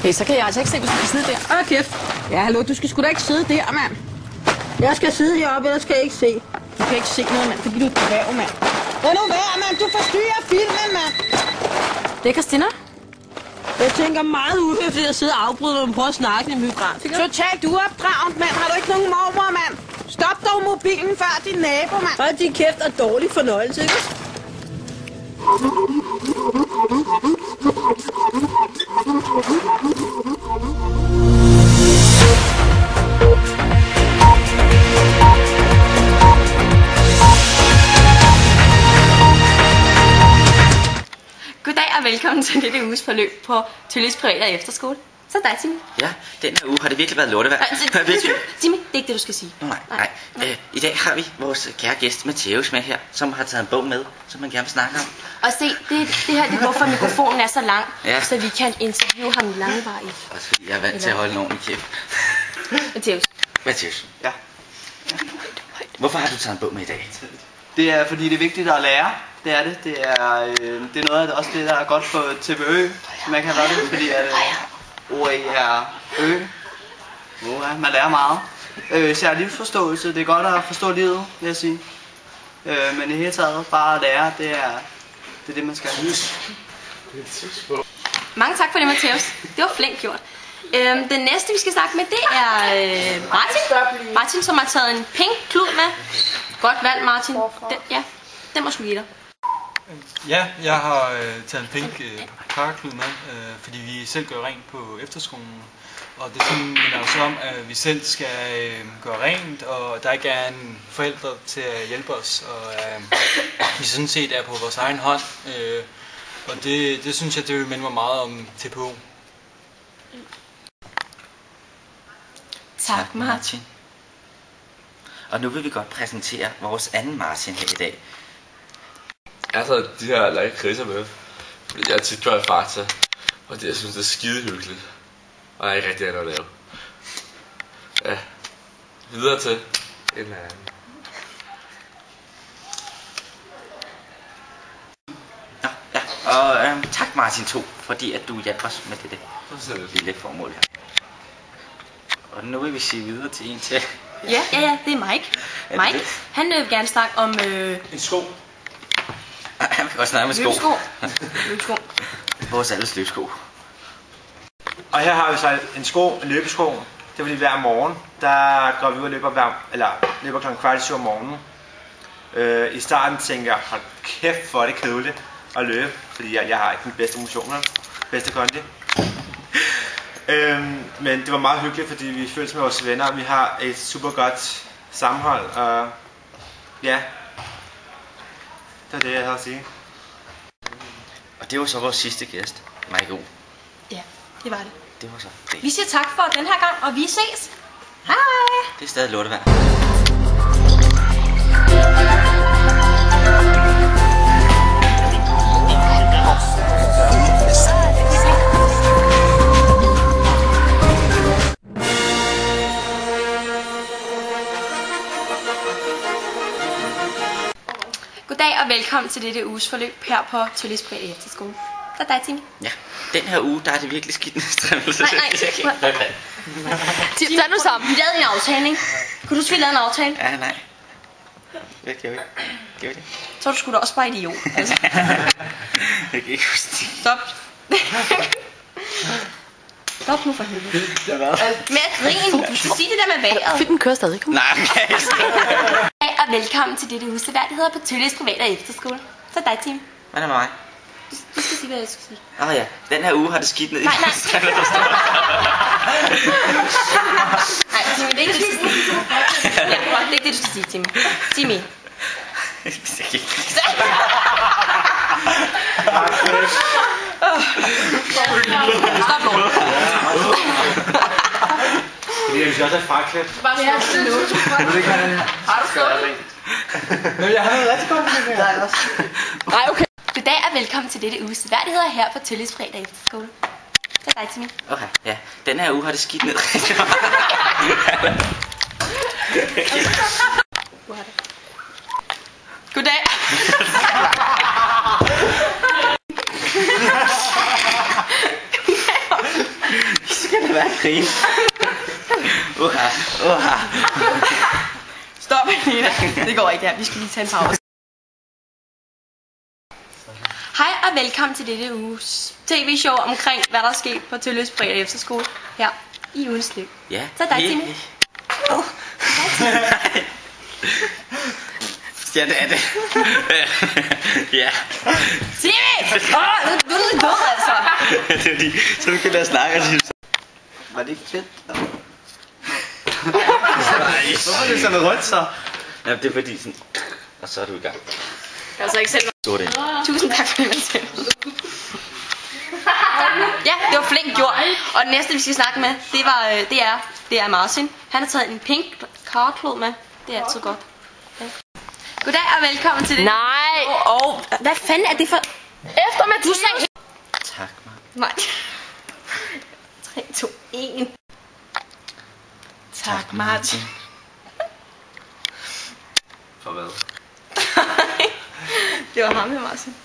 Okay, så kan jeg altså ikke se, hvis du kan sidde der. Hold kæft. Ja, hallo, du skal sgu da ikke sidde der, mand. Jeg skal sidde heroppe, ellers skal jeg ikke se. Du kan ikke se noget, mand, fordi du er et dværg, mand. Lad nu være, mand. Du forstyrrer filmen, mand. Det er Christina. Jeg tænker meget uhøfligt at sidde og afbryde, når man prøver at snakke i en biograf. Totalt uopdragent, mand. Har du ikke nogen mormor, mand? Stop dog mobilen før din nabo, mand. Hold din kæft og dårlig fornøjelse, ikke? Goddag og velkommen til dette uges forløb på Tøllys Private og Efterskole. Så dig, Timmy. Ja, den her uge har det virkelig været lortevejr. Timmy, det er ikke det, du skal sige. Nej. I dag har vi vores kære gæst Matthæus med her, som har taget en bog med, som man gerne vil snakke om. Og se, det her det er hvorfor mikrofonen er så lang, ja. Så vi kan interviewe ham langvarigt. Også fordi jeg er vant til at holde en ordentlig kæft. Matthæus. Ja. Hvorfor har du taget en bog med i dag? Det er fordi det er vigtigt at lære. Det er det. Det er noget af det, også det, der er godt for TBØ. Man kan gøre det, fordi at OA er ø. Man lærer meget. Særlig livsforståelse. Det er godt at forstå livet, vil jeg sige. Men i hele taget, bare at lære, det er det, man skal. Mange tak for det, Matthæus. Det var flink gjort. Den næste, vi skal snakke med, det er Martin. Martin, som har taget en pink klud med. Godt valg, Martin. Den må sgu give dig. Ja, jeg har taget en pink parklud med, fordi vi selv gør rent på efterskolen. Og det minder også om, at vi selv skal gøre rent, og der ikke er en forælder til at hjælpe os. Og vi sådan set er på vores egen hånd. Og det synes jeg, det vil minde mig meget om TPO. Tak, Martin. Og nu vil vi godt præsentere vores anden Martin her i dag. Jeg har taget de her lakridser med, fordi jeg tit kører i Fakta, fordi jeg synes, det er skide hyggeligt. Og jeg er ikke rigtig andet at lave. Ja, videre til en eller anden. Og tak Martin 2, fordi at du hjalp os med det lille formål her. Og nu vil vi sige videre til en til. Ja, det er Mike. Mike, han vil gerne snakke om... En sko. Han vil også snakke med sko. Løbesko. Vores alles løbesko. Og her har vi så en løbesko. Det er fordi hver morgen, der går vi ud og løber kl. 6:15 om morgenen. I starten tænker jeg, hold kæft hvor er det kedeligt at løbe, fordi jeg har ikke den bedste motioner, bedste kondi. Men det var meget hyggeligt, fordi vi føltes med vores venner, og vi har et super godt sammenhold, og ja, det var det, jeg havde at sige. Og det var så vores sidste gæst, Michael. Ja, det var det. Det var så det. Vi siger tak for den her gang, og vi ses. Hej! Det er stadig lortevejr. Goddag og velkommen til dette uges forløb her på Tøllys Private Efterskole. Så dig, Timmy. Ja, den her uge, der er det virkelig skidt med strømmelse. Nej. Tag nu sammen. Vi lavede en aftale, ikke? Kunne du huske, vi lavede en aftale? Ja, nej. Det gjorde vi. Så er du sgu da også bare idiot. Altså. Jeg kan ikke huske det. Stop. Stop nu for helvede. Med at grine. Du skal sige det der med vejret. Filmen kører stadig. Nej, okay. Hej og velkommen til dette uges seværdigheder på Tøllys Private og Efterskole. Så dig, Timmy. Hvad er det med mig? Du skal sige, hvad jeg skal sige. Ja, den her uge har det skidt ned i Nej, Timmy, det er ikke det, du skal sige. Det er ikke det, du skal sige, Timmy. Timmy. Stop nu. Jeg skal også have fraklædt. Bare stop nu. Jeg ved ikke, hvad den her. Har du stået? Men jeg har noget rigtig godt med det her. Nej, okay. Goddag og velkommen til dette uges seværdigheder her på Tøllys Private Efterskole. Det er dig, Timmy. Okay, ja. Den her uge har det skidt ned. Goddag. grine. Stop, Nina. Det går ikke der. Vi skal lige tage en pause. Hej og velkommen til dette uges tv-show omkring, hvad der er sket på Tølløs Fredag Efterskole her i ugens løb. Ja. Så dig, Timmy. Ja, det er det. Ja. Timmy! Nu er du død, altså. Det er fordi, så du kan lade snakke og sige. Var det ikke fedt? Hvorfor er det sådan noget rødt så? Ja, det er fordi sådan. Og så er du i gang. Jeg har ikke selv. Så det. Tusind tak for det, Martin. Ja, det var flink gjort. Og den næste, vi skal snakke med, det er Martin. Han har taget en pink karklud med. Det er altid godt. Ja. Goddag og velkommen til det. Nej. Hvad fanden er det for... Efter med du sagde... Tak, Martin. Nej. 3, 2, 1. Tak, Martin. For hvad? Det var ham her, Martin.